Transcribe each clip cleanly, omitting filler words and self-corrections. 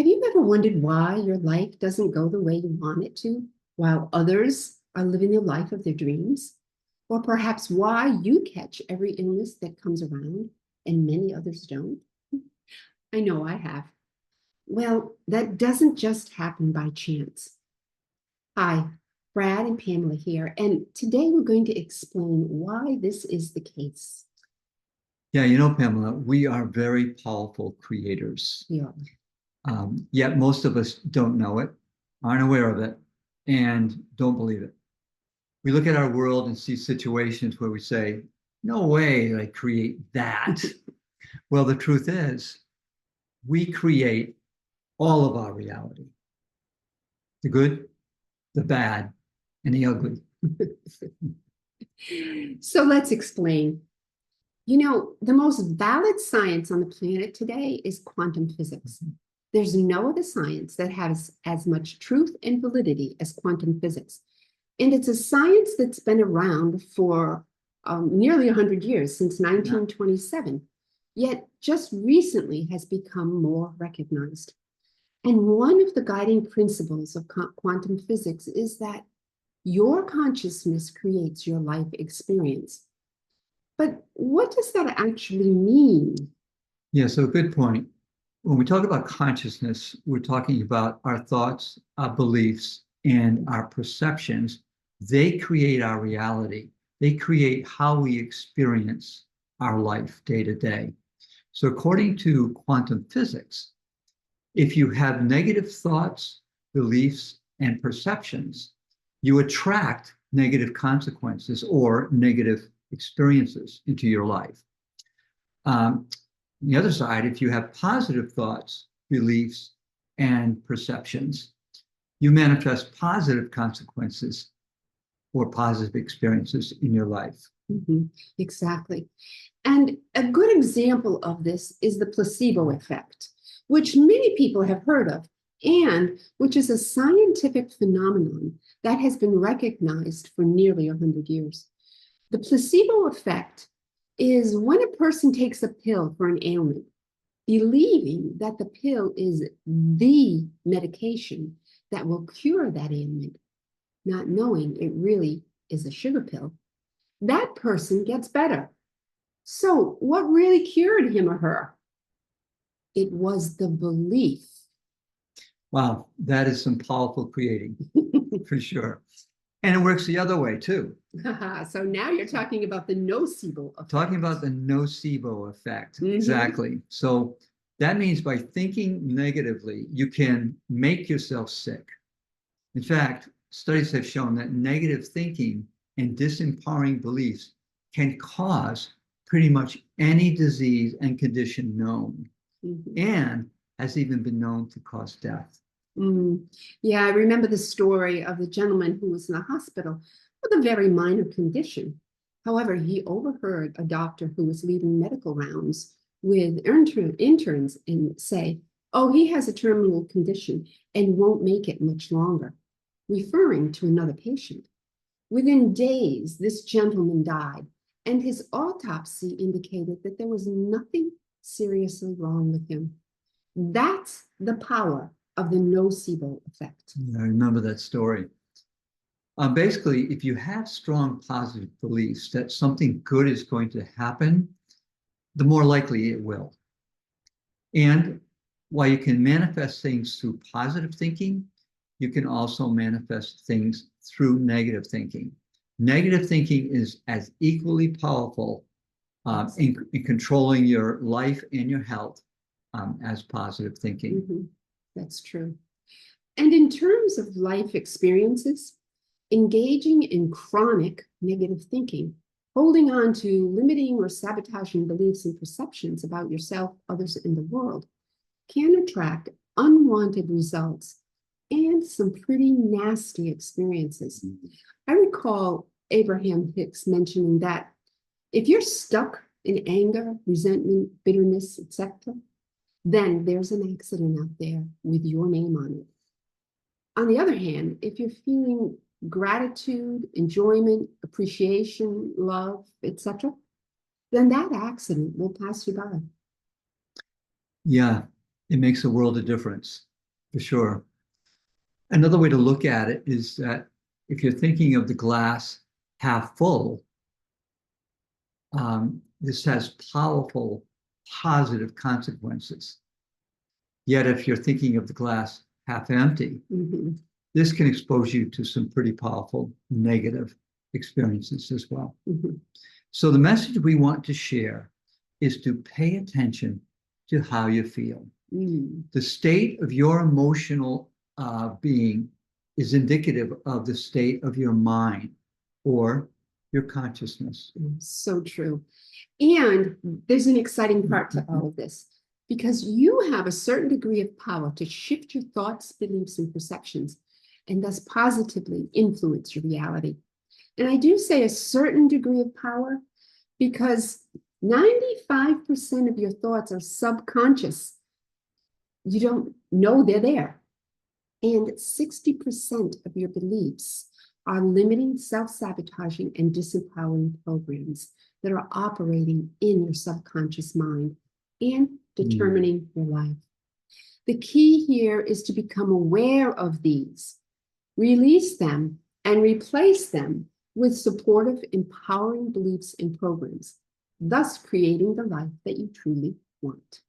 Have you ever wondered why your life doesn't go the way you want it to, while others are living the life of their dreams? Or perhaps why you catch every illness that comes around and many others don't? I know I have. Well, that doesn't just happen by chance. Hi, Brad and Pamela here, and today we're going to explain why this is the case. Yeah, you know, Pamela, we are very powerful creators. Yeah. Yet most of us don't know it, aren't aware of it, and don't believe it. We look at our world and see situations where we say, no way did I create that. Well, the truth is, we create all of our reality, the good, the bad, and the ugly. So let's explain. You know, the most valid science on the planet today is quantum physics. There's no other science that has as much truth and validity as quantum physics. And it's a science that's been around for nearly 100 years, since 1927, yet just recently has become more recognized. And one of the guiding principles of quantum physics is that your consciousness creates your life experience. But what does that actually mean? Yeah, so good point. When we talk about consciousness, we're talking about our thoughts, our beliefs, and our perceptions. They create our reality. They create how we experience our life day to day. So according to quantum physics, if you have negative thoughts, beliefs, and perceptions, you attract negative consequences or negative experiences into your life. On the other side, if you have positive thoughts, beliefs, and perceptions, you manifest positive consequences or positive experiences in your life. Mm-hmm. Exactly. And a good example of this is the placebo effect, which many people have heard of, and which is a scientific phenomenon that has been recognized for nearly 100 years. The placebo effect is when a person takes a pill for an ailment, believing that the pill is the medication that will cure that ailment, not knowing it really is a sugar pill. That person gets better. So, what really cured him or her? It was the belief. Wow, that is some powerful creating for sure. And it works the other way too. So now you're talking about the nocebo effect. Talking about the nocebo effect. Mm-hmm. Exactly. So that means by thinking negatively, you can make yourself sick. In fact, studies have shown that negative thinking and disempowering beliefs can cause pretty much any disease and condition known, and has even been known to cause death. Yeah, I remember the story of the gentleman who was in the hospital with a very minor condition. However, he overheard a doctor who was leading medical rounds with interns and say, oh, he has a terminal condition and won't make it much longer, referring to another patient. Within days, this gentleman died, and his autopsy indicated that there was nothing seriously wrong with him. That's the power of the nocebo effect. Yeah, I remember that story. Basically, if you have strong positive beliefs that something good is going to happen, the more likely it will. And while you can manifest things through positive thinking, you can also manifest things through negative thinking. Negative thinking is as equally powerful in controlling your life and your health as positive thinking. Mm-hmm. That's true. And in terms of life experiences, engaging in chronic negative thinking, holding on to limiting or sabotaging beliefs and perceptions about yourself, others, and the world can attract unwanted results and some pretty nasty experiences. I recall Abraham Hicks mentioning that if you're stuck in anger, resentment, bitterness, etc., then there's an accident out there with your name on it. On the other hand, if you're feeling gratitude, enjoyment, appreciation, love, etc., then that accident will pass you by. Yeah, it makes a world of difference. For sure. Another way to look at it is that if you're thinking of the glass half full, this has powerful positive consequences. Yet if you're thinking of the glass half empty, Mhm. this can expose you to some pretty powerful negative experiences as well. Mhm. So the message we want to share is to pay attention to how you feel. Mm. The state of your emotional being is indicative of the state of your mind or your consciousness. So true. And there's an exciting part to all of this because you have a certain degree of power to shift your thoughts, beliefs, and perceptions, and thus positively influence your reality. And I do say a certain degree of power because 95% of your thoughts are subconscious. You don't know they're there. And 60% of your beliefs are limiting, self-sabotaging, and disempowering programs that are operating in your subconscious mind and determining your life. The key here is to become aware of these, release them, and replace them with supportive, empowering beliefs and programs, thus creating the life that you truly want.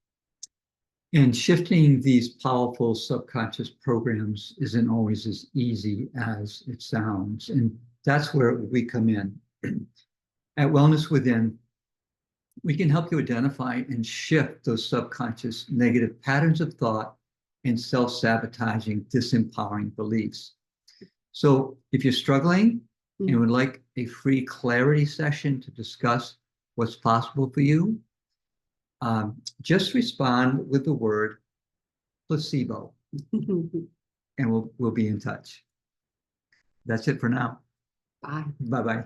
And shifting these powerful subconscious programs isn't always as easy as it sounds. And that's where we come in. At Wellness Within, we can help you identify and shift those subconscious negative patterns of thought and self-sabotaging, disempowering beliefs. So if you're struggling and would like a free clarity session to discuss what's possible for you, just respond with the word placebo, and we'll be in touch. That's it for now. Bye. Bye-bye.